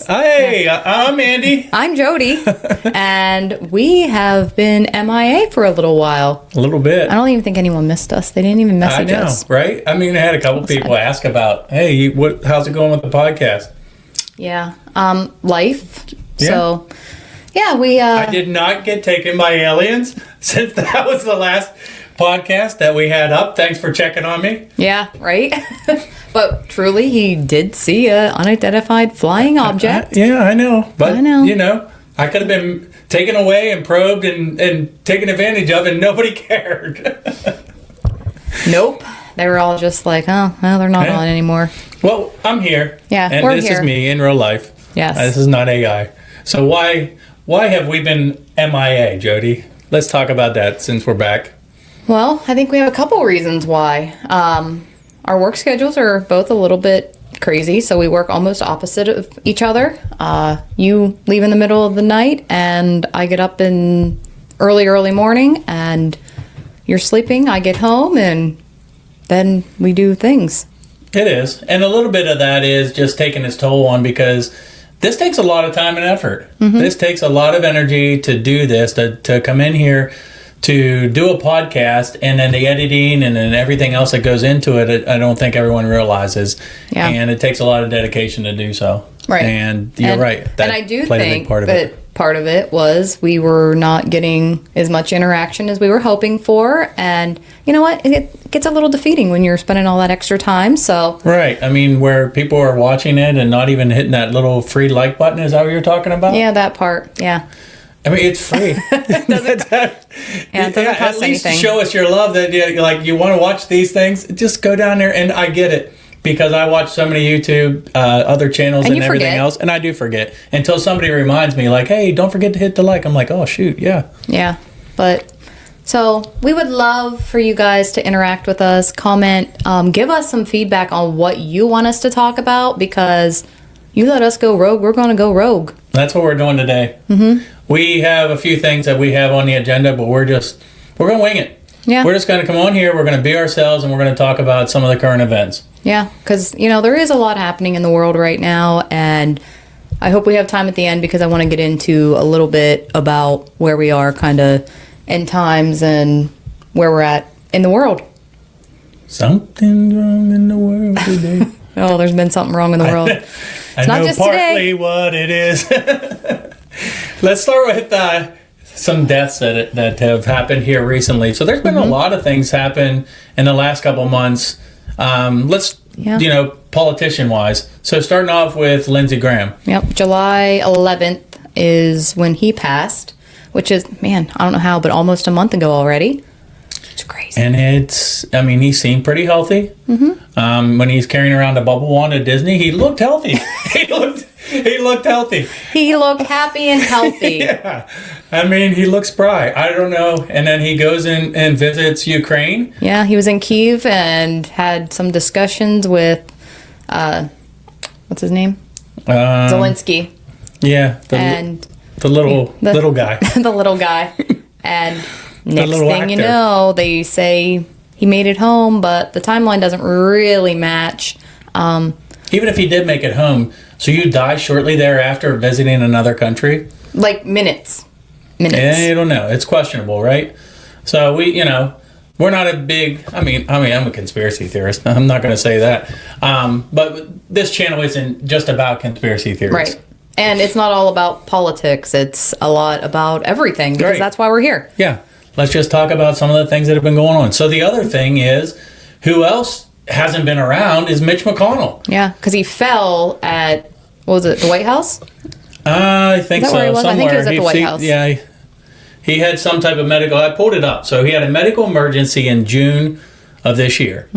Hey, I'm Andy. I'm Jodie, and we have been MIA for a little while. A little bit. I don't even think anyone missed us. They didn't even message us. Right? I mean, I had a couple people ask about, hey, how's it going with the podcast? Yeah. Life. Yeah. So, yeah, we... I did not get taken by aliens since that was the last podcast that we had up. Thanks for checking on me. Yeah, right? But truly, he did see an unidentified flying object. Yeah, I know. But, I know. you know, I could have been taken away and probed and taken advantage of, and nobody cared. Nope. They were all just like, oh, well, they're not on anymore. Well, I'm here. Yeah, and we're this here. is me in real life. Yes. This is not AI. So why have we been MIA, Jodie? Let's talk about that since we're back. Well, I think we have a couple reasons why. Our work schedules are both a little bit crazy, so we work almost opposite of each other. You leave in the middle of the night, and I get up in early morning, and you're sleeping. I get home, and then we do things. It is. And a little bit of that is just taking its toll on, because this takes a lot of time and effort. Mm-hmm. This takes a lot of energy to do this, to come in here, to do a podcast, and then the editing and then everything else that goes into it, I don't think everyone realizes. Yeah. And it takes a lot of dedication to do so. Right. And you're right. And I do think that part of it was we were not getting as much interaction as we were hoping for. And you know what? It gets a little defeating when you're spending all that extra time. So right. I mean, where people are watching it and not even hitting that little free like button, is that what you're talking about? Yeah, that part. Yeah. I mean, it's free. it doesn't cost at least anything. Show us your love that you want to watch these things. Just go down there, and I get it, because I watch so many YouTube, other channels and everything else, and I do forget until somebody reminds me, like, hey, don't forget to hit the like. I'm like, oh, shoot, yeah. Yeah, but so we would love for you guys to interact with us, comment, give us some feedback on what you want us to talk about, because you let us go rogue, we're going to go rogue. That's what we're doing today. Mm-hmm. We have a few things that we have on the agenda, but we're going to wing it. Yeah. We're just going to come on here, we're going to be ourselves, and we're going to talk about some of the current events. Yeah, because, there is a lot happening in the world right now, and I hope we have time at the end, because I want to get into a little bit about where we are kind of in times and where we're at in the world. Something's wrong in the world today. Oh, there's been something wrong in the world. It's not just partly today. What it is. Let's start with some deaths that have happened here recently. So there's been a lot of things happen in the last couple of months. Politician-wise. So starting off with Lindsey Graham. Yep, July 11th is when he passed, which is, I don't know how, but almost a month ago already. It's crazy. And he seemed pretty healthy. Mm-hmm. When he's carrying around a bubble wand at Disney, he looked healthy. He looked healthy. He looked happy and healthy. Yeah. He looks spry. I don't know. And then he goes in and visits Ukraine. Yeah, he was in Kyiv and had some discussions with, what's his name? Zelensky. Yeah. The little guy. The little guy. And next thing actor. you know, they say he made it home, but the timeline doesn't really match. Even if he did make it home, so you die shortly thereafter visiting another country? Like minutes. Yeah, I don't know. It's questionable, right? So we're not a big, I'm a conspiracy theorist. I'm not going to say that. But this channel isn't just about conspiracy theories. Right. And it's not all about politics. It's a lot about everything, because that's why we're here. Yeah. Let's just talk about some of the things that have been going on. So the other thing is, who else hasn't been around is Mitch McConnell. Yeah, because he fell at, what was it, the White House? I think so. Where he was? I think he was at the White House. Yeah, he had some type of medical. I pulled it up. So he had a medical emergency in June of this year,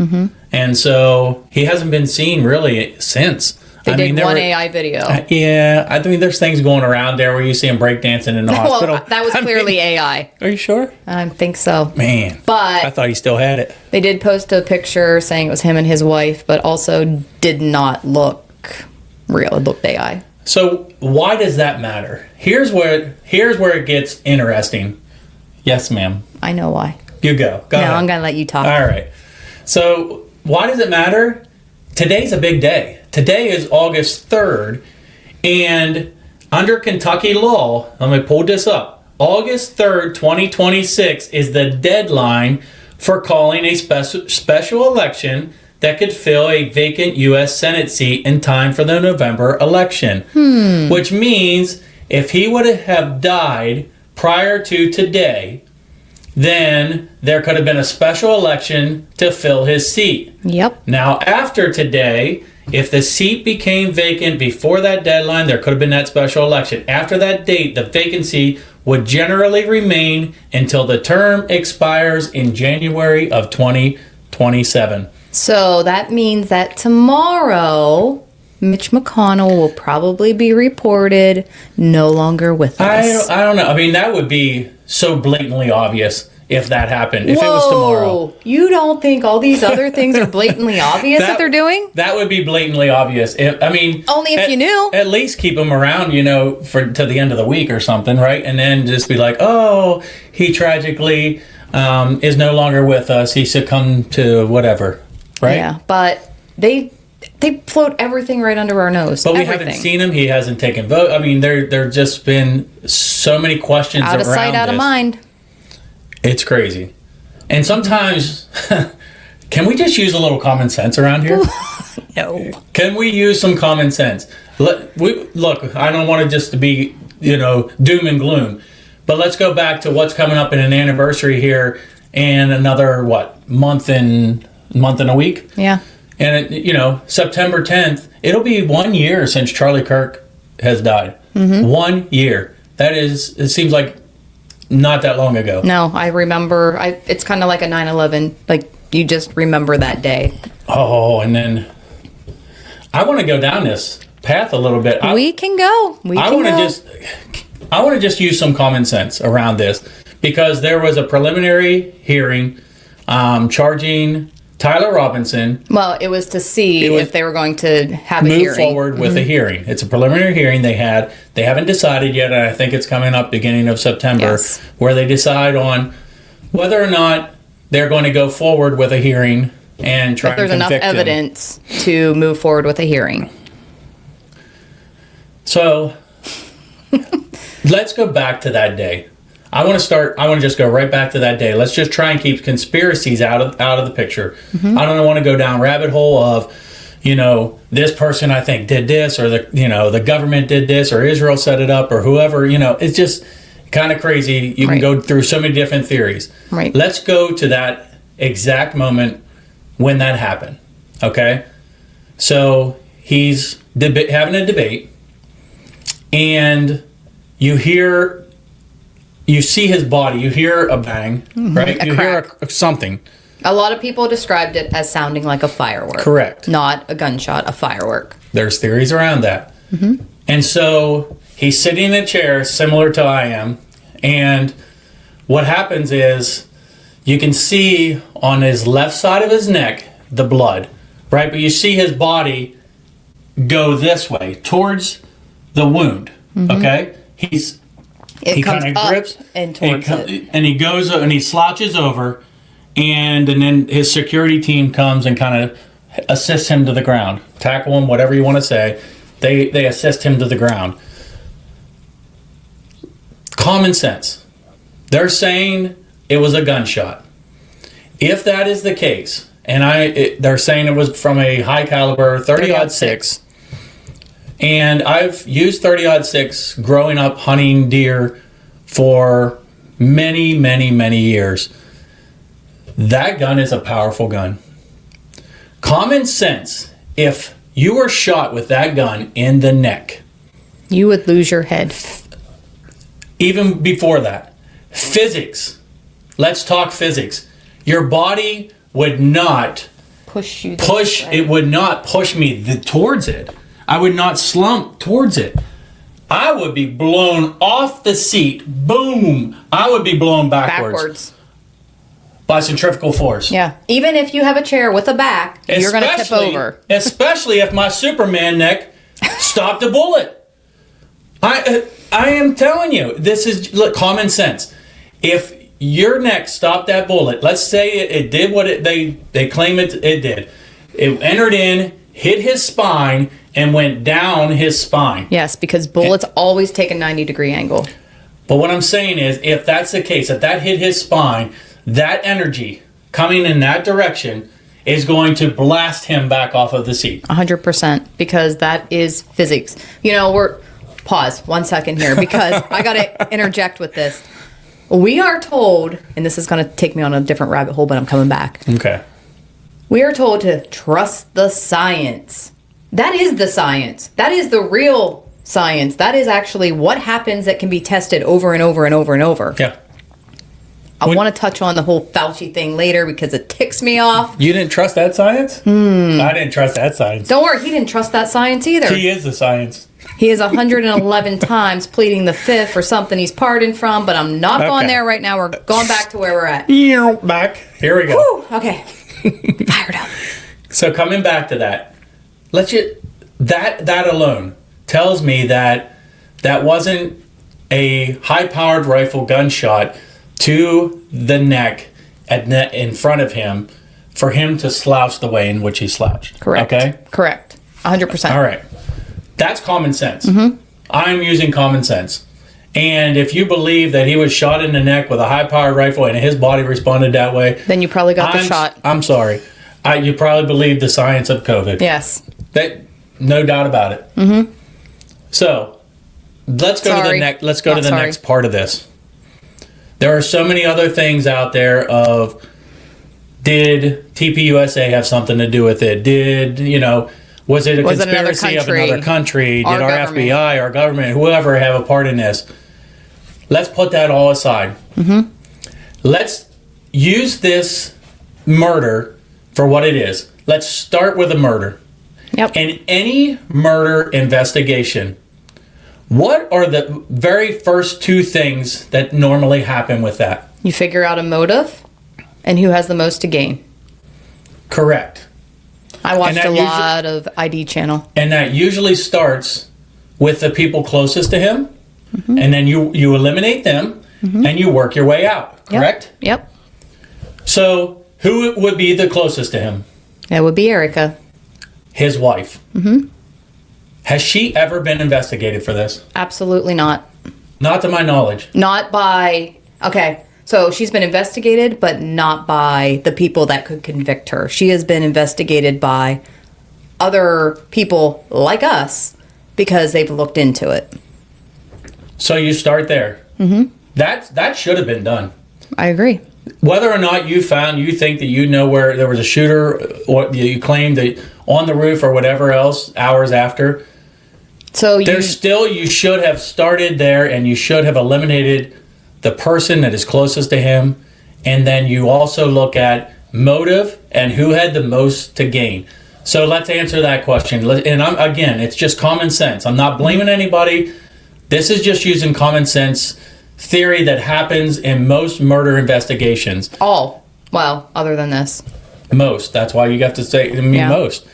and so he hasn't been seen really since. They did one AI video. There's things going around there where you see him breakdancing in the hospital. Well, that was clearly AI. Are you sure? I think so. Man, but I thought he still had it. They did post a picture saying it was him and his wife, but also did not look real. It looked AI. So why does that matter? Here's where it gets interesting. Yes, ma'am. I know why. You go. Go ahead. I'm going to let you talk. All right. So why does it matter? Today's a big day. Today is August 3rd, And under Kentucky law, let me pull this up. August 3rd, 2026 is the deadline for calling a special election that could fill a vacant U.S. Senate seat in time for the November election. Which means if he would have died prior to today, then there could have been a special election to fill his seat. Yep. Now, after today, if the seat became vacant before that deadline, there could have been that special election. After that date, the vacancy would generally remain until the term expires in January of 2027. So that means that tomorrow, Mitch McConnell will probably be reported no longer with us. I don't know. I mean, that would be so blatantly obvious if that happened. If it was tomorrow. You don't think all these other things are blatantly obvious that they're doing? That would be blatantly obvious. Only if you knew. At least keep him around, to the end of the week or something, right? And then just be like, oh, he tragically is no longer with us. He succumbed to whatever, right? Yeah, but they float everything right under our nose. But we haven't seen him. He hasn't taken vote. I mean, there just been so many questions around this. Out of sight, out of mind. It's crazy. And sometimes, can we just use a little common sense around here? No. Can we use some common sense? Look, I don't want it just to be, doom and gloom. But let's go back to what's coming up in an anniversary here in another, month and a week? Yeah. And, September 10th, it'll be 1 year since Charlie Kirk has died. 1 year. It seems like not that long ago. No, I remember. It's kind of like a 9/11. Like, you just remember that day. Oh, and then I want to go down this path a little bit. We can go. I want to just use some common sense around this, because there was a preliminary hearing charging Tyler Robinson. Well, it was to see if they were going to have a hearing. Move forward with a hearing. It's a preliminary hearing they had. They haven't decided yet, and I think it's coming up beginning of September, where they decide on whether or not they're going to go forward with a hearing and try to convict him. If there's enough evidence to move forward with a hearing. So, let's go back to that day. I want to just go right back to that day. Let's just try and keep conspiracies out of the picture. I don't want to go down rabbit hole of, this person I think did this, or the government did this, or Israel set it up, or whoever, it's just kind of crazy. You can go through so many different theories. Right. Let's go to that exact moment when that happened. Okay. So he's having a debate, and you see his body, you hear a bang, right? You hear something. A lot of people described it as sounding like a firework. Correct. Not a gunshot, a firework. There's theories around that. And so he's sitting in a chair similar to I am. And what happens is you can see on his left side of his neck the blood, right? But you see his body go this way towards the wound, okay? He kind of grips and towards it. And he goes and he slouches over, and then his security team comes and kind of assists him to the ground, tackle him, whatever you want to say. They assist him to the ground. Common sense. They're saying it was a gunshot. If that is the case, and they're saying it was from a high caliber 30-06. And I've used 30-06 growing up hunting deer for many, many, many years. That gun is a powerful gun. Common sense, if you were shot with that gun in the neck, you would lose your head. Even before that, physics. Let's talk physics. Your body would not it would not push me towards it. I would not slump towards it. I would be blown off the seat. Boom. I would be blown backwards. By centrifugal force. Yeah. Even if you have a chair with a back, you're going to tip over. Especially if my Superman neck stopped a bullet. I am telling you, this is common sense. If your neck stopped that bullet, let's say it did what they claim it did. It entered in, hit his spine and went down his spine. Yes, because bullets always take a 90-degree angle. But what I'm saying is, if that's the case, if that hit his spine, that energy coming in that direction is going to blast him back off of the seat. 100%, because that is physics. You know, pause 1 second here, because I got to interject with this. We are told, and this is going to take me on a different rabbit hole, but I'm coming back. Okay. We are told to trust the science. That is the science. That is the real science. That is actually what happens that can be tested over and over and over and over. Yeah. I want to touch on the whole Fauci thing later because it ticks me off. You didn't trust that science? I didn't trust that science. Don't worry, he didn't trust that science either. He is the science. He is 111 times pleading the fifth for something he's pardoned from, but I'm not going there right now. We're going back to where we're at. Back. Here we go. Whew, okay. Fired up. So coming back to that, that alone tells me that wasn't a high-powered rifle gunshot to the neck in front of him for him to slouch the way in which he slouched. Correct. Okay? Correct. 100%. All right. That's common sense. Mm-hmm. I'm using common sense. And if you believe that he was shot in the neck with a high-powered rifle and his body responded that way... Then you probably got the shot. I'm sorry. You probably believe the science of COVID. Yes. No doubt about it. Mm-hmm. So, let's go to the next part of this. There are so many other things out there of, did TPUSA have something to do with it? Was it a conspiracy of another country? Did our FBI, our government, whoever have a part in this? Let's put that all aside. Mm-hmm. Let's use this murder for what it is. Let's start with a murder. Yep. In any murder investigation, what are the very first two things that normally happen with that? You figure out a motive and who has the most to gain. Correct. I watched a lot of ID channel. And that usually starts with the people closest to him, mm-hmm. and then you eliminate them, mm-hmm. and you work your way out, correct? Yep. So who would be the closest to him? That would be Erica. His wife. Mm-hmm. Has she ever been investigated for this? Absolutely not. Not to my knowledge. Not by... Okay, so she's been investigated, but not by the people that could convict her. She has been investigated by other people like us because they've looked into it. So you start there. Mm-hmm. That should have been done. I agree. Whether or not you think that you know where there was a shooter, or you claimed that on the roof or whatever else hours after, you should have started there, and you should have eliminated the person that is closest to him, and then you also look at motive and who had the most to gain. So let's answer that question. And again, it's just common sense. I'm not blaming anybody. This is just using common sense theory that happens in most murder investigations. All. Well, other than this. Most. That's why you have to say, most.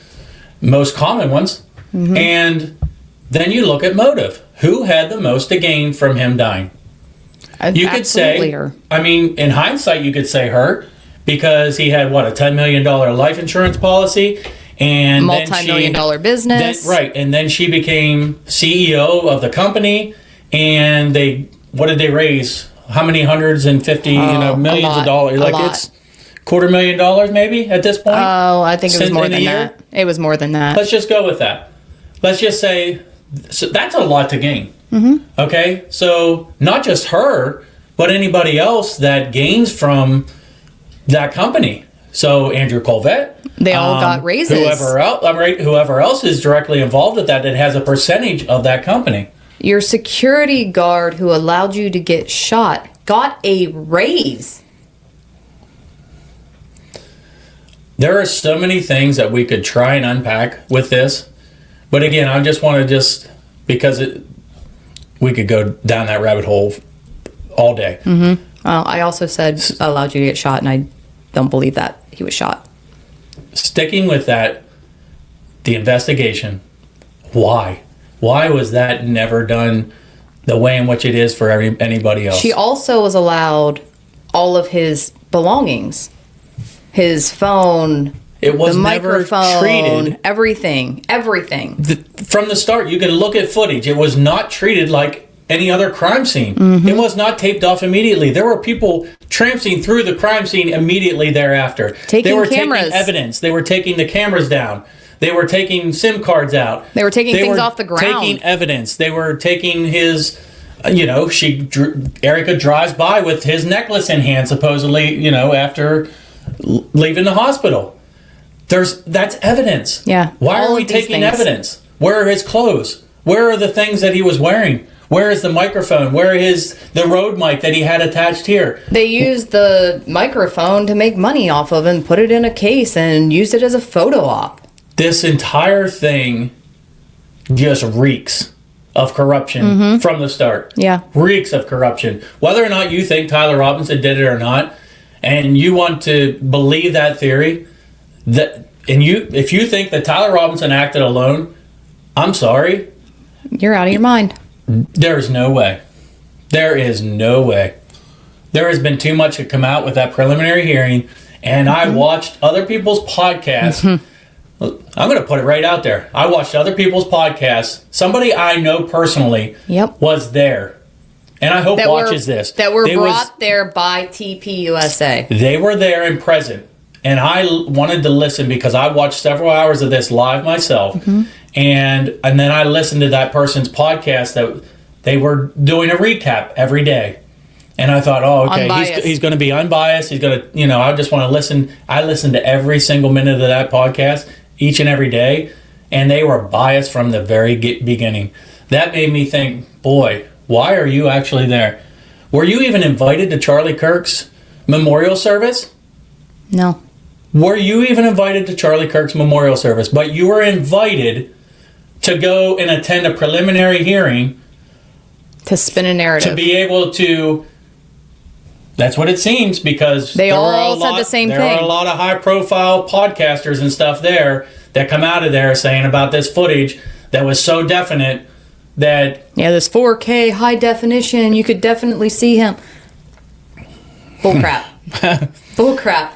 Most common ones. Mm-hmm. And then you look at motive. Who had the most to gain from him dying? You could say, her. In hindsight, you could say her, because he had, a $10 million life insurance policy, and multi-million-dollar business. And then she became CEO of the company, and what did they raise? How many hundreds and millions of dollars? It's $250,000 maybe at this point? Oh, I think it was more than that. It was more than that. Let's just go with that. Let's just say, so that's a lot to gain. Mm-hmm. Okay, so not just her, but anybody else that gains from that company. So Andrew Colvett, they all got raises. Whoever else is directly involved with that has a percentage of that company. Your security guard who allowed you to get shot got a raise. There are so many things that we could try and unpack with this, but again, I just want to because we could go down that rabbit hole all day. Mm-hmm. Well, I also said allowed you to get shot, and I don't believe that he was shot. Sticking with that, the investigation. Why? Why was that never done the way in which it is for anybody else? She also was allowed all of his belongings. His phone, It was the never microphone, treated. everything. From the start, you can look at footage. It was not treated like any other crime scene. It was not taped off immediately. There were people tramping through the crime scene immediately thereafter. Taking they were cameras. taking evidence. They were taking the cameras down. They were taking SIM cards out. They were taking things off the ground. Taking evidence. They were taking his, Erica drives by with his necklace in hand, supposedly, after leaving the hospital. That's evidence. Yeah. Why are we taking evidence? Where are his clothes? Where are the things that he was wearing? Where is the microphone? Where is the road mic that he had attached here? They used the microphone to make money off of and put it in a case and used it as a photo op. This entire thing just reeks of corruption from the start. Yeah. Reeks of corruption. Whether or not you think Tyler Robinson did it or not, and you want to believe that theory, if you think that Tyler Robinson acted alone, I'm sorry. You're out of your mind. There is no way. There is no way. There has been too much to come out with that preliminary hearing, and I watched other people's podcasts. I'm going to put it right out there. I watched other people's podcasts. Somebody I know personally was there. And I hope watches this. That were brought there by TPUSA. They were there and present. And I wanted to listen because I watched several hours of this live myself. And then I listened to that person's podcast that they were doing a recap every day. And I thought, okay, he's going to be unbiased. He's going to, I just want to listen. I listened to every single minute of that podcast each and every day. And they were biased from the very beginning. That made me think, boy, why are you actually there? Were you even invited to Charlie Kirk's memorial service? No. Were you even invited to Charlie Kirk's memorial service? But you were invited to go and attend a preliminary hearing. To spin a narrative. To be able to... That's what it seems, because they all said the same thing. There are a lot of high-profile podcasters and stuff there that come out of there saying about this footage that was so definite that... Yeah, this 4K high definition, you could definitely see him. Bullcrap. Bullcrap.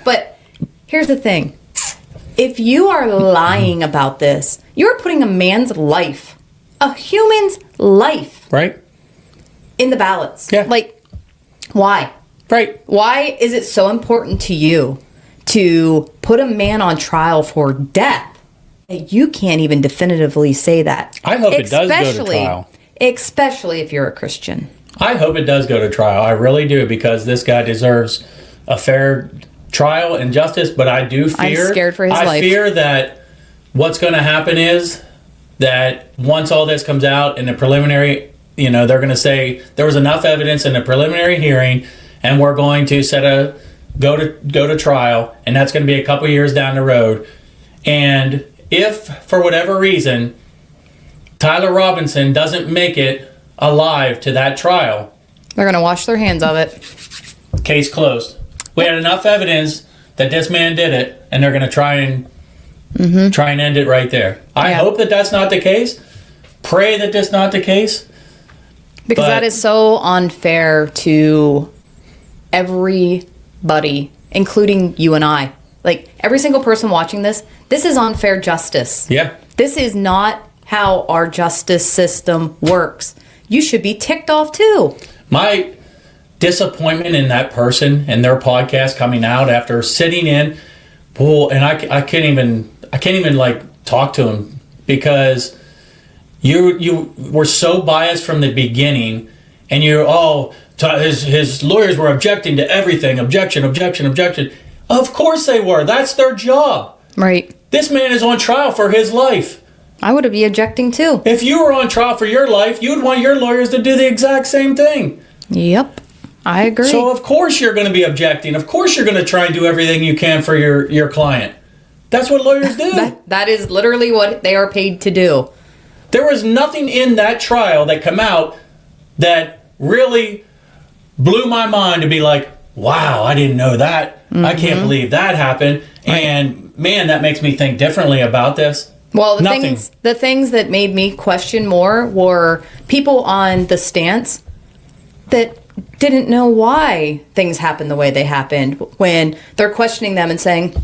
But here's the thing. If you are lying about this, you're putting a man's life, a human's life... Right. ...in the balance. Yeah. Why? Right. Why is it so important to you to put a man on trial for death? You can't even definitively say that. I hope it does go to trial. Especially if you're a Christian. I hope it does go to trial. I really do, because this guy deserves a fair trial and justice. But I do fear... I'm scared for his life. I fear that what's going to happen is that once all this comes out in the preliminary... they're going to say there was enough evidence in the preliminary hearing, and we're going to go to trial, and that's going to be a couple years down the road. And if, for whatever reason, Tyler Robinson doesn't make it alive to that trial, they're going to wash their hands of it. Case closed. We had enough evidence that this man did it, and they're going to try and end it right there. I hope that that's not the case. Pray that that's not the case. Because that is so unfair to everybody, including you and I. Every single person watching this is unfair justice. Yeah. This is not how our justice system works. You should be ticked off too. My disappointment in that person and their podcast coming out after sitting in, and I can't even talk to him, because you were so biased from the beginning, and his lawyers were objecting to everything. Objection. Of course they were. That's their job. Right. This man is on trial for his life. I would be objecting too. If you were on trial for your life, you'd want your lawyers to do the exact same thing. Yep. I agree. So of course you're going to be objecting. Of course you're going to try and do everything you can for your client. That's what lawyers do. That is literally what they are paid to do. There was nothing in that trial that came out that really blew my mind to be like, wow, I didn't know that. I can't believe that happened. Right. And man, that makes me think differently about this. Well, the things that made me question more were people on the stance that didn't know why things happened the way they happened, when they're questioning them and saying,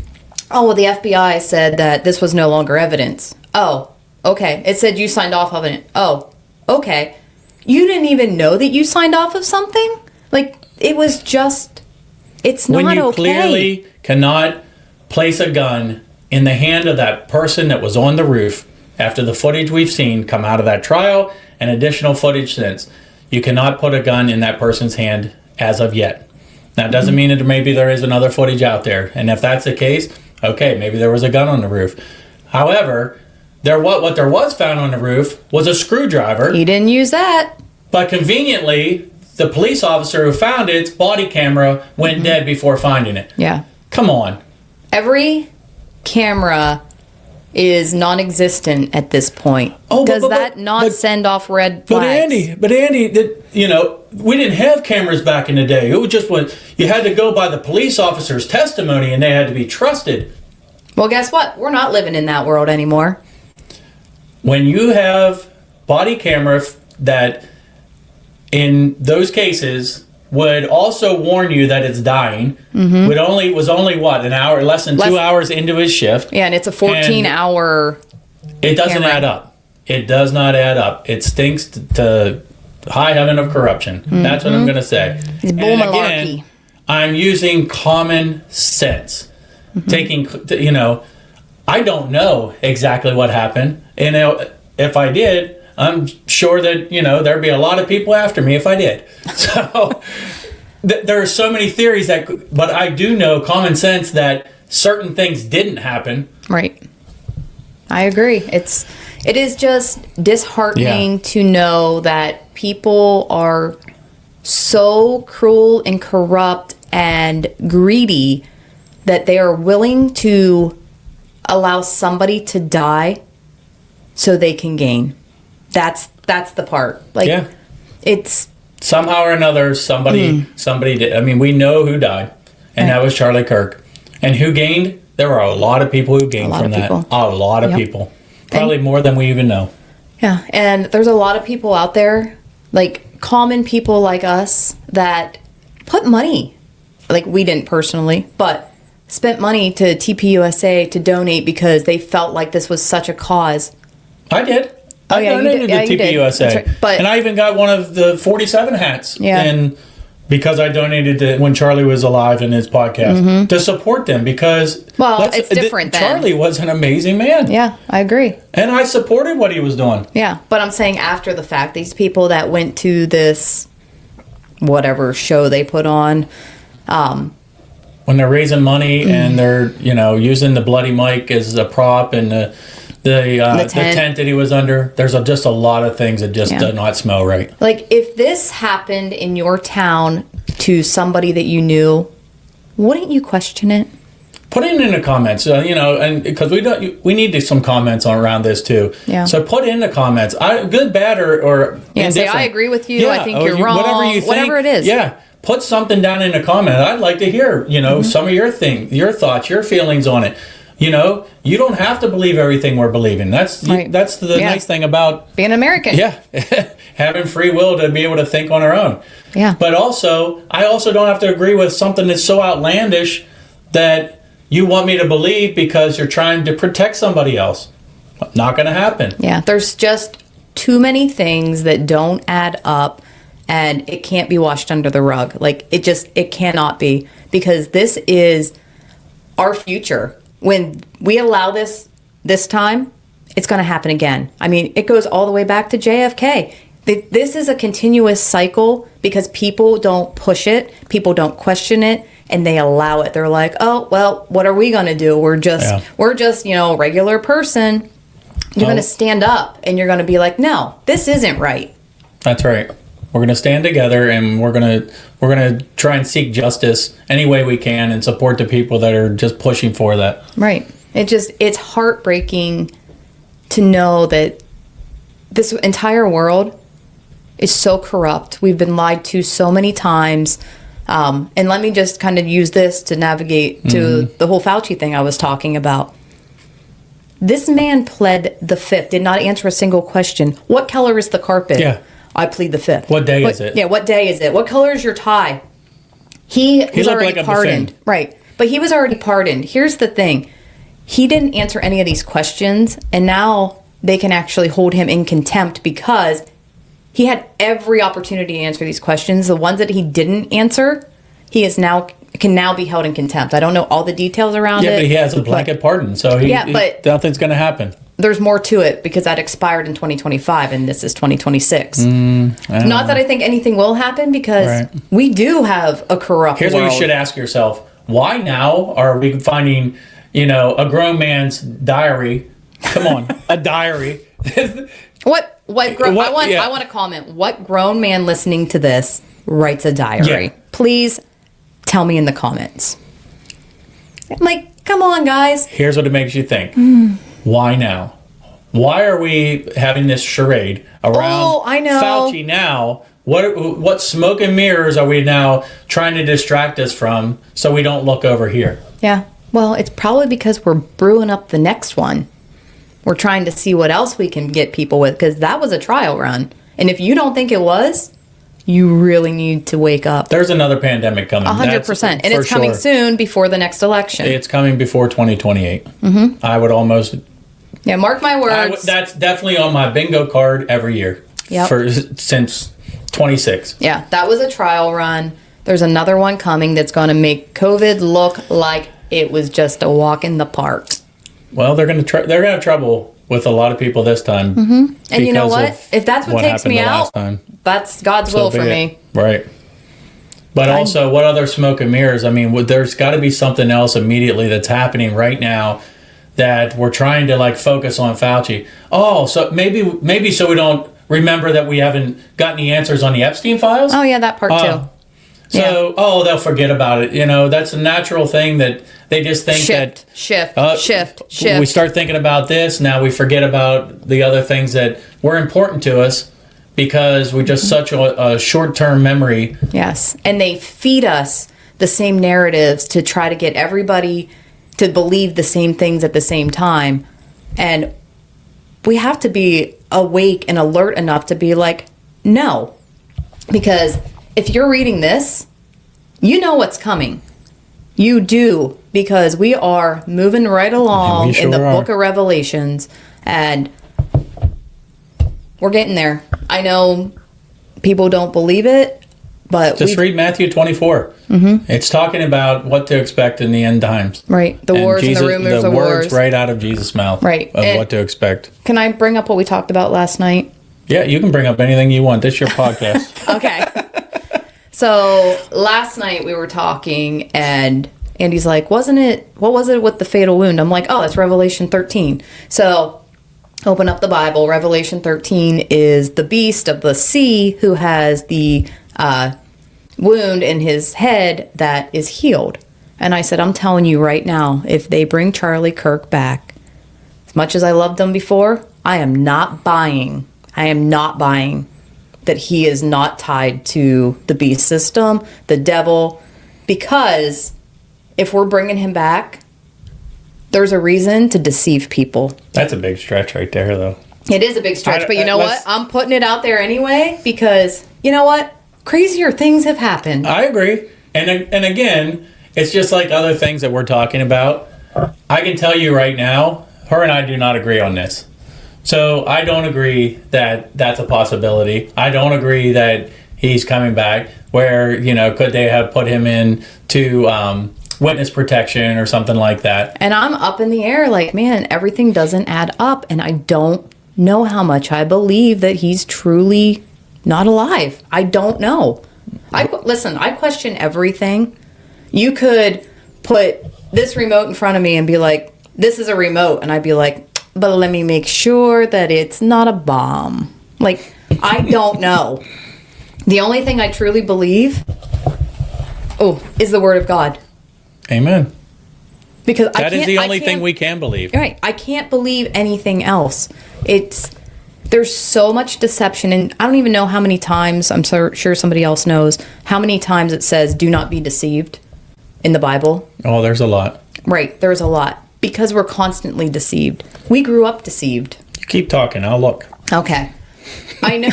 oh, well, the FBI said that this was no longer evidence. Oh, okay. It said you signed off of it. Oh, okay. You didn't even know that you signed off of something? Like, it was just, it's not okay. When you clearly cannot place a gun in the hand of that person that was on the roof after the footage we've seen come out of that trial and additional footage since, you cannot put a gun in that person's hand as of yet. Now, it doesn't mean that maybe there is another footage out there. And if that's the case, okay, maybe there was a gun on the roof. However, what there was found on the roof was a screwdriver. He didn't use that. But conveniently, the police officer who found its body camera went dead before finding it. Yeah. Come on. Every camera is non-existent at this point. Oh, does that not send off red flags? But Andy, we didn't have cameras back in the day. It was just when you had to go by the police officer's testimony and they had to be trusted. Well, guess what? We're not living in that world anymore. When you have body camera that, in those cases, would also warn you that it's dying. Mm-hmm. Was only what, an hour, less than 2 hours into his shift. Yeah, and it's a 14-hour. It doesn't add up. It does not add up. It stinks to high heaven of corruption. Mm-hmm. That's what I'm going to say. It's bull malarkey. Again, I'm using common sense. Mm-hmm. I don't know exactly what happened. And if I did, I'm sure that, there'd be a lot of people after me if I did. So there are so many theories but I do know common sense that certain things didn't happen. Right. I agree. It is just disheartening to know that people are so cruel and corrupt and greedy that they are willing to allow somebody to die so they can gain. That's the part. It's somehow or another somebody did. I mean, we know who died, and that was Charlie Kirk. And who gained? There were a lot of people who gained from that. A lot of people. Probably more than we even know. Yeah, and there's a lot of people out there, like common people like us, that put money, like we didn't personally, but spent money to TPUSA to donate because they felt like this was such a cause. I did. I donated to TPUSA. Right. And I even got one of the 47 hats. Yeah. And because I donated to when Charlie was alive in his podcast to support them because it's different then. Charlie was an amazing man. Yeah, I agree. And I supported what he was doing. Yeah, but I'm saying after the fact, these people that went to this whatever show they put on, when they're raising money and they're using the bloody mic as a prop and the tent that he was under, there's just a lot of things that just do not smell right. Like, if this happened in your town to somebody that you knew, wouldn't you question it? Put it in the comments, and because we need some comments around this too. Yeah. So put in the comments, good, bad, or say I agree with you. I think you're wrong. Whatever you think, whatever it is. Yeah. Put something down in the comment. I'd like to hear, some of your thoughts, your feelings on it. You don't have to believe everything we're believing. That's the nice thing about being American. Yeah, having free will to be able to think on our own. Yeah. But I also don't have to agree with something that's so outlandish that you want me to believe because you're trying to protect somebody else. Not going to happen. Yeah, there's just too many things that don't add up, and it can't be washed under the rug. Like, it cannot be, because this is our future. When we allow this time, it's going to happen again. I mean, it goes all the way back to JFK. This is a continuous cycle because people don't push it, people don't question it, and they allow it. They're like, oh, well, what are we going to do? We're just a regular person. You're going to stand up and you're going to be like, no, this isn't right. That's right. We're going to stand together and we're going to try and seek justice any way we can and support the people that are just pushing for that. Right. It's heartbreaking to know that this entire world is so corrupt. We've been lied to so many times. And let me just kind of use this to navigate to the whole Fauci thing I was talking about. This man pled the fifth, did not answer a single question. What color is the carpet? Yeah. I plead the fifth. What day is it? Yeah, what day is it? What color is your tie? He was already pardoned. Right. But he was already pardoned. Here's the thing. he didn't answer any of these questions, and now they can actually hold him in contempt because he had every opportunity to answer these questions. The ones that he didn't answer, can now be held in contempt. I don't know all the details around it. Yeah, but he has a blanket pardon, so but nothing's going to happen. There's more to it because that expired in 2025 and this is 2026. Not that I think anything will happen because we do have a corrupt Here's world. what you should ask yourself. Why now are we finding, a grown man's diary? Come on, a diary. I want to comment. What grown man listening to this writes a diary? Yeah. Please tell me in the comments. Like, come on, guys. Here's what it makes you think. Why now? Why are we having this charade around Fauci now? What smoke and mirrors are we now trying to distract us from so we don't look over here? Yeah. Well, it's probably because we're brewing up the next one. We're trying to see what else we can get people with, because that was a trial run. And if you don't think it was, you really need to wake up. There's another pandemic coming. 100%. And it's coming soon before the next election. It's coming before 2028. I would almost... Yeah, mark my words. That's definitely on my bingo card every year. Since 26. Yeah, that was a trial run. There's another one coming that's going to make COVID look like it was just a walk in the park. Well, they're going to have trouble with a lot of people this time. And you know what? If that's what takes me out, that's God's will for me. Right. But also, what other smoke and mirrors? I mean, there's got to be something else immediately that's happening right now that we're trying to focus on Fauci. Oh, so maybe so we don't remember that we haven't gotten the answers on the Epstein files. Oh yeah, that part too. So they'll forget about it. That's a natural thing that they just think shift. We start thinking about this, now we forget about the other things that were important to us because we're just such a short-term memory. Yes, and they feed us the same narratives to try to get everybody to believe the same things at the same time. And we have to be awake and alert enough to be like, no. Because if you're reading this, you know what's coming. You do, because we are moving right along in the book of Revelations, and we're getting there. I know people don't believe it, but just read Matthew 24. It's talking about what to expect in the end times. Right. The wars and the rumors of wars. The words right out of Jesus' mouth. Right. Of what to expect. Can I bring up what we talked about last night? Yeah, you can bring up anything you want. This is your podcast. Okay. So last night we were talking and Andy's like, what was it with the fatal wound? I'm like, oh, it's Revelation 13. So open up the Bible. Revelation 13 is the beast of the sea who has the wound in his head that is healed. And I said, I'm telling you right now, if they bring Charlie Kirk back, as much as I loved him before, I am not buying that he is not tied to the beast system, the devil, because if we're bringing him back, there's a reason to deceive people. That's a big stretch right there, though. It is a big stretch, but you know what? I'm putting it out there anyway because, you know what? Crazier things have happened. I agree. And again, it's just like other things that we're talking about. I can tell you right now, her and I do not agree on this. So I don't agree that that's a possibility. I don't agree that he's coming back. Where, could they have put him in to witness protection or something like that? And I'm up in the air like, man, everything doesn't add up. And I don't know how much I believe that he's truly not alive. I don't know. Listen, I question everything. You could put this remote in front of me and be like, this is a remote. And I'd be like, but let me make sure that it's not a bomb. Like, I don't know. The only thing I truly believe, is the word of God. Amen. Because that is the only thing we can believe. Right. I can't believe anything else. There's so much deception, and I don't even know how many times, I'm so sure somebody else knows, how many times it says, do not be deceived in the Bible. Oh, there's a lot. Right. There's a lot. Because we're constantly deceived. We grew up deceived. You keep talking. I'll look. Okay. I know.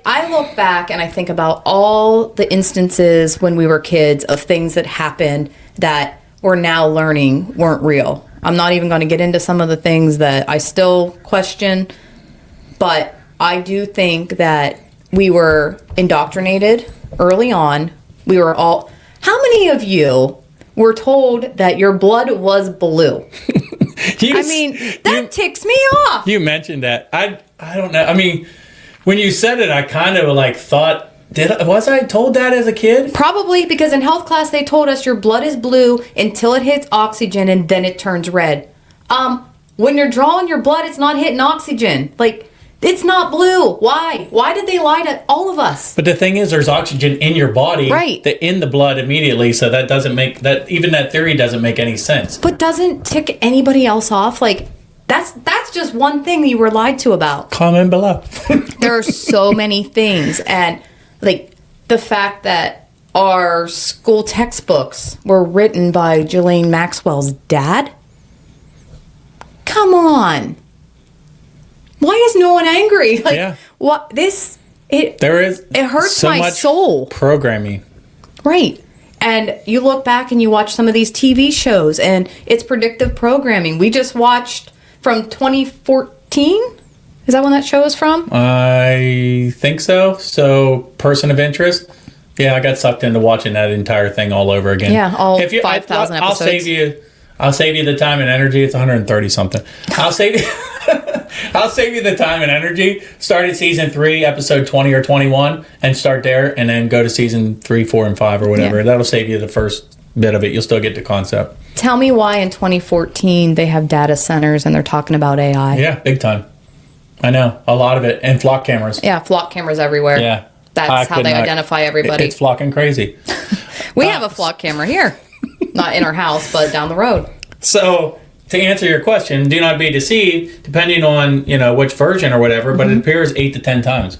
I look back and I think about all the instances when we were kids of things that happened that we're now learning weren't real. I'm not even going to get into some of the things that I still question. But I do think that we were indoctrinated early on. We were all... How many of you were told that your blood was blue? That ticks me off. You mentioned that. I don't know. I mean, when you said it, I kind of like thought, was I told that as a kid? Probably, because in health class they told us your blood is blue until it hits oxygen and then it turns red. When you're drawing your blood, it's not hitting oxygen. Like, it's not blue. Why? Why did they lie to all of us? But the thing is, there's oxygen in your body, right? In the blood immediately, so that doesn't make that. Even that theory doesn't make any sense. But doesn't tick anybody else off? Like, that's just one thing that you were lied to about. Comment below. There are so many things, and like the fact that our school textbooks were written by Ghislaine Maxwell's dad. Come on. Why is no one angry? Like, yeah. What this? It hurts so my much soul. Programming, right? And you look back and you watch some of these TV shows, and it's predictive programming. We just watched from 2014. Is that when that show is from? I think so. So, Person of Interest. Yeah, I got sucked into watching that entire thing all over again. Yeah, all 5,000 episodes. I'll save you the time and energy. It's 130 something. I'll save you the time and energy. Start at season 3, episode 20 or 21, and start there, and then go to season 3, 4, and 5 or whatever. Yeah. That'll save you the first bit of it. You'll still get the concept. Tell me why in 2014 they have data centers and they're talking about AI. Yeah, big time. I know. A lot of it. And flock cameras. Yeah, flock cameras everywhere. Yeah. That's how they identify everybody. It's flocking crazy. We have a flock camera here. Not in our house, but down the road. So, to answer your question, do not be deceived, depending on, which version or whatever, but it appears 8 to 10 times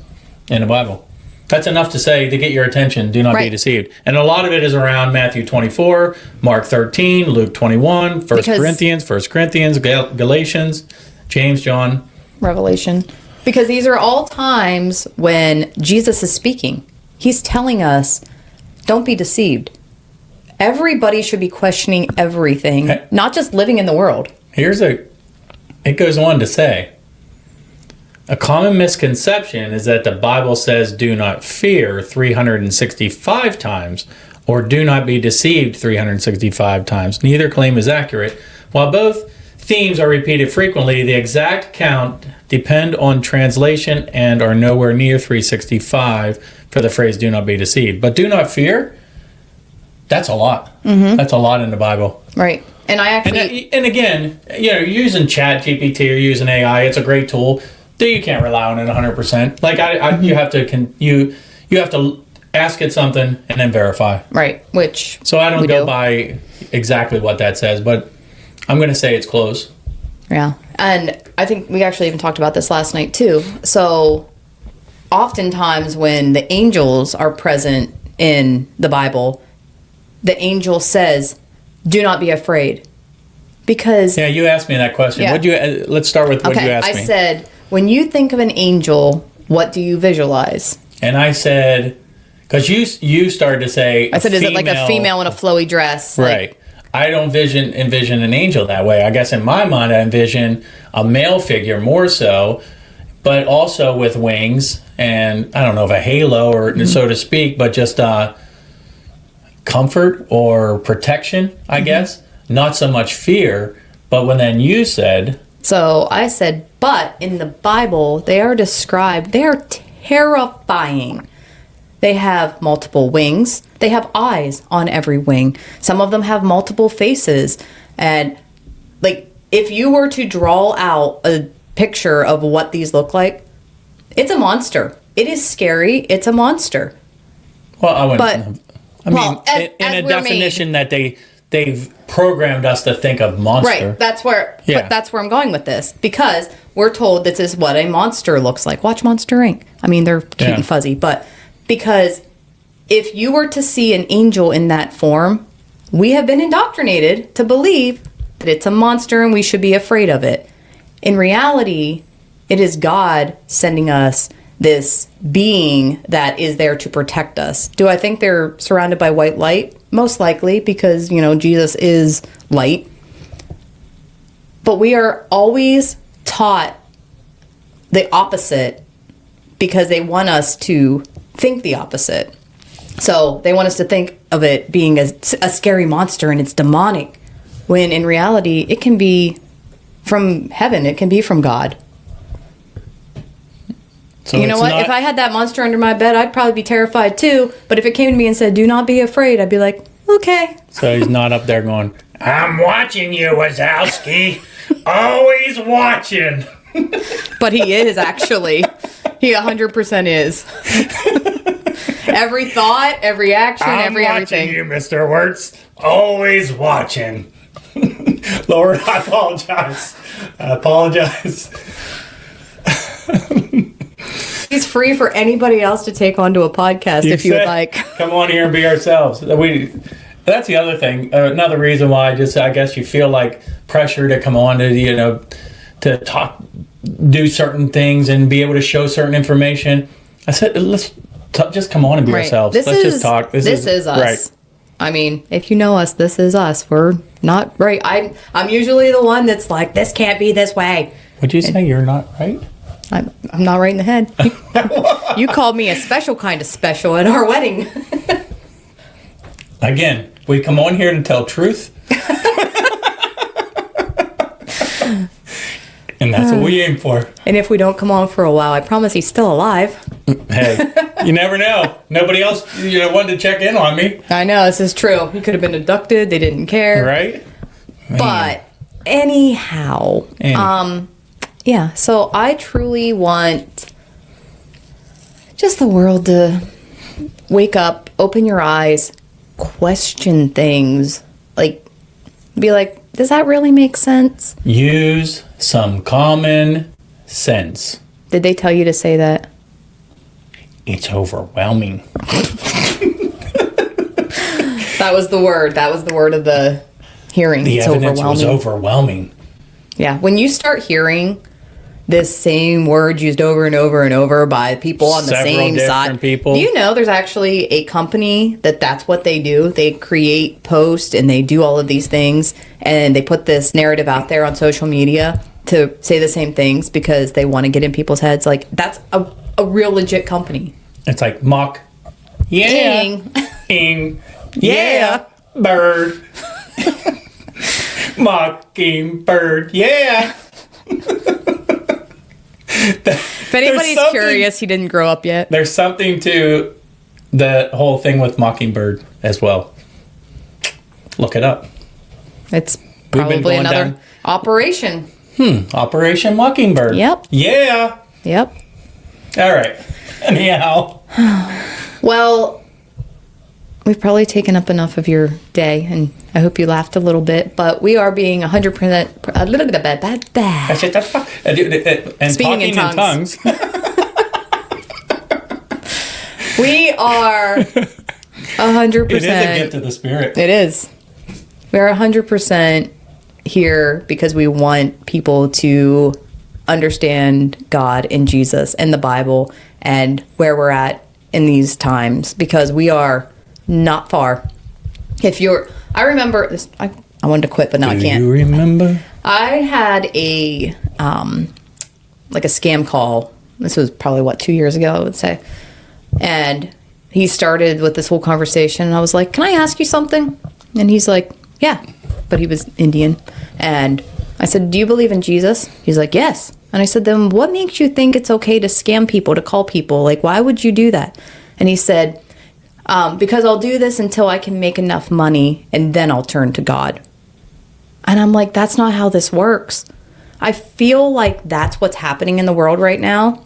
in the Bible. That's enough to say, to get your attention, do not be deceived. And a lot of it is around Matthew 24, Mark 13, Luke 21, 1 Corinthians, Galatians, James, John. Revelation. Because these are all times when Jesus is speaking. He's telling us, don't be deceived. Everybody should be questioning everything, not just living in the world. It goes on to say, a common misconception is that the Bible says do not fear 365 times or do not be deceived 365 times. Neither claim is accurate. While both themes are repeated frequently, the exact count depend on translation and are nowhere near 365 for the phrase do not be deceived. But do not fear? That's a lot. Mm-hmm. That's a lot in the Bible. Right. And I actually... And again, you're using Chat GPT or using AI. It's a great tool. You can't rely on it 100%. Like, you have to ask it something and then verify. Right. So I don't go by exactly what that says, but I'm going to say it's close. Yeah. And I think we actually even talked about this last night, too. So oftentimes when the angels are present in the Bible... the angel says, do not be afraid. Because... Yeah, you asked me that question. Yeah. Let's start with what you asked me. I said, when you think of an angel, what do you visualize? And I said, because you started to say... I said, is it like a female in a flowy dress? Right. I don't envision an angel that way. I guess in my mind, I envision a male figure more so, but also with wings and, I don't know if a halo or so to speak, but just... comfort or protection, I guess. Not so much fear, but then you said... So I said, but in the Bible, they are terrifying. They have multiple wings. They have eyes on every wing. Some of them have multiple faces. And, like, if you were to draw out a picture of what these look like, it's a monster. It is scary. It's a monster. Well, I wouldn't... in a definition that they've programmed us to think of monster. Right. That's where I'm going with this. Because we're told this is what a monster looks like. Watch Monster Inc. I mean, they're cute and fuzzy. But because if you were to see an angel in that form, we have been indoctrinated to believe that it's a monster and we should be afraid of it. In reality, it is God sending us this being that is there to protect us. Do I think they're surrounded by white light? Most likely, because, Jesus is light. But we are always taught the opposite because they want us to think the opposite. So they want us to think of it being a scary monster and it's demonic, when in reality it can be from heaven, it can be from God. So you know what? If I had that monster under my bed, I'd probably be terrified too. But if it came to me and said, "Do not be afraid," I'd be like, "Okay." So he's not up there going, "I'm watching you, Wazowski. Always watching." But he is, actually. He 100% is. Every thought, every action, everything. I'm watching you, Mr. Wirtz. Always watching. Lord, I apologize. He's free for anybody else to take onto a podcast if you would like. Come on here and be ourselves. That's the other thing. Another reason why I guess you feel like pressure to come on to talk, do certain things and be able to show certain information. I said, let's just come on and be ourselves. Let's just talk. This is us. Right. I mean, if you know us, this is us. We're not right. I'm usually the one that's like, this can't be this way. Would you say you're not right? I'm not right in the head. You called me a special kind of special at our wedding. Again, we come on here to tell truth. And that's what we aim for. And if we don't come on for a while, I promise he's still alive. Hey, you never know. Nobody else wanted to check in on me. I know, this is true. He could have been abducted. They didn't care. Right? Man. But anyhow, yeah, so I truly want just the world to wake up, open your eyes, question things, be like, does that really make sense? Use some common sense. Did they tell you to say that? It's overwhelming. That was the word. That was the word of the hearing. The evidence was overwhelming. Yeah, when you start hearing this same word used over and over and over by people on the same side. People. Do you know there's actually a company that's what they do? They create posts and they do all of these things and they put this narrative out there on social media to say the same things because they want to get in people's heads. Like, that's a real legit company. It's like mock. Yeah. Ing. Ing. Yeah. Bird. Mockingbird. Yeah. If anybody's curious, he didn't grow up yet. There's something to the whole thing with Mockingbird as well. Look it up. It's probably another operation. Operation Mockingbird. Yep. Yeah. Yep. All right. Anyhow. Well, we've probably taken up enough of your day, and I hope you laughed a little bit, but we are being 100% a little bit bad. And speaking in tongues. We are 100%. It is a gift of the Spirit. It is. We are 100% here because we want people to understand God and Jesus and the Bible and where we're at in these times, because we are not far. I remember this. I wanted to quit, but now I can't. Do you remember? I had a scam call. This was probably 2 years ago, I would say. And he started with this whole conversation, and I was like, "Can I ask you something?" And he's like, "Yeah," but he was Indian. And I said, "Do you believe in Jesus?" He's like, "Yes." And I said, "Then what makes you think it's okay to scam people, to call people? Like, why would you do that?" And he said, "Because I'll do this until I can make enough money, and then I'll turn to God." And I'm like, that's not how this works. I feel like that's what's happening in the world right now.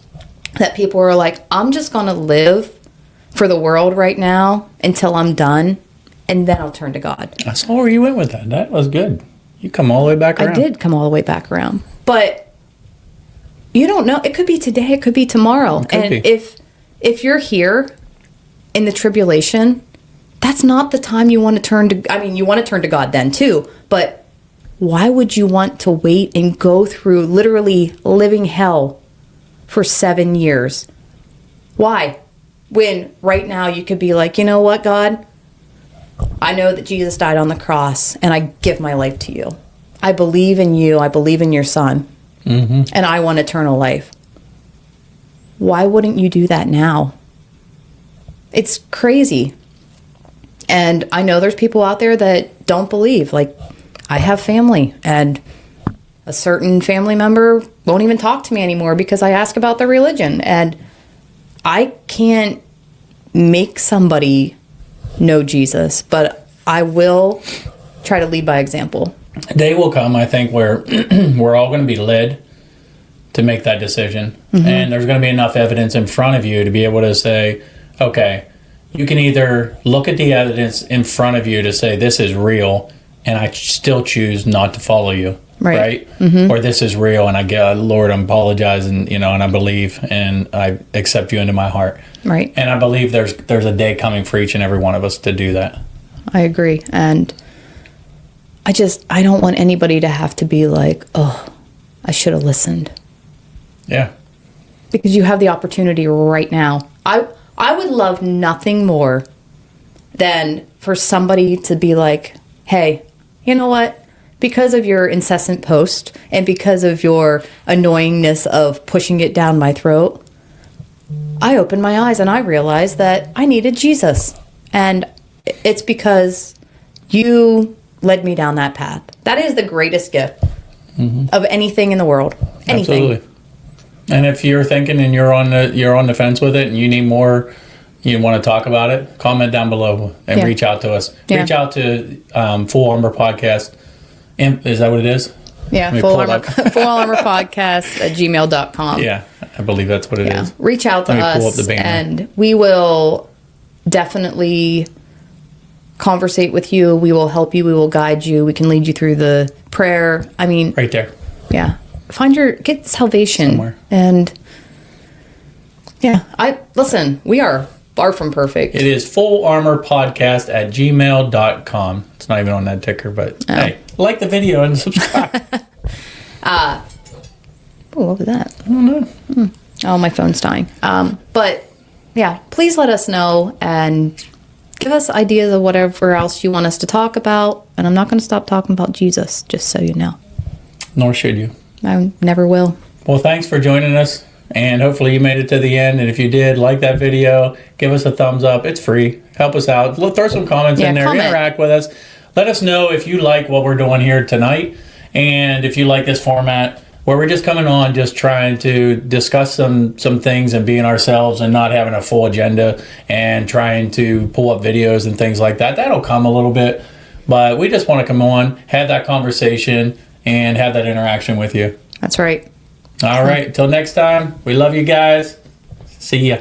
That people are like, I'm just going to live for the world right now until I'm done, and then I'll turn to God. I saw where you went with that. That was good. You come all the way back around. I did come all the way back around. But you don't know. It could be today. It could be tomorrow. And if you're here in the tribulation, that's not the time you want to turn to. I mean, you want to turn to God then too, but why would you want to wait and go through literally living hell for 7 years? Why? When right now you could be like, you know what, God? I know that Jesus died on the cross, and I give my life to you. I believe in you. I believe in your son. And I want eternal life. Why wouldn't you do that now? It's crazy. And I know there's people out there that don't believe. Like, I have family, and a certain family member won't even talk to me anymore because I ask about their religion. And I can't make somebody know Jesus, but I will try to lead by example. A day will come, I think, where we're all going to be led to make that decision. And there's going to be enough evidence in front of you to be able to say, okay, you can either look at the evidence in front of you to say this is real and I still choose not to follow you, right? Or this is real and I get, Lord, I'm apologizing, and I believe and I accept you into my heart. Right. And I believe there's a day coming for each and every one of us to do that. I agree. And I don't want anybody to have to be like, oh, I should have listened. Yeah. Because you have the opportunity right now. I would love nothing more than for somebody to be like, hey, you know what? Because of your incessant post and because of your annoyingness of pushing it down my throat, I opened my eyes and I realized that I needed Jesus. And it's because you led me down that path. That is the greatest gift of anything in the world. Anything. Absolutely. And if you're thinking and you're on the fence with it and you need more, you want to talk about it, comment down below and reach out to us. Reach out to Full Armor Podcast. Is that what it is? Yeah, Full Armor Podcast at gmail.com. Yeah, I believe that's what it is. Reach out to us and we will definitely conversate with you. We will help you. We will guide you. We can lead you through the prayer. I mean, right there. Yeah. Get salvation. Somewhere. And listen, we are far from perfect. It is Full Armor Podcast at gmail.com. It's not even on that ticker, but hey, like the video and subscribe. What was that? I don't know. Oh, my phone's dying. But yeah, please let us know and give us ideas of whatever else you want us to talk about. And I'm not going to stop talking about Jesus, just so you know. Nor should you. I never will. Well, thanks for joining us, and hopefully you made it to the end. And if you did, like that video, give us a thumbs up. It's free. Help us out. Throw some comments in there. Comment. Interact with us. Let us know if you like what we're doing here tonight, and if you like this format where we're just coming on, just trying to discuss some things and being ourselves and not having a full agenda and trying to pull up videos and things like that. That'll come a little bit, but we just want to come on, have that conversation, and have that interaction with you. That's right. All right. Till next time, we love you guys. See ya.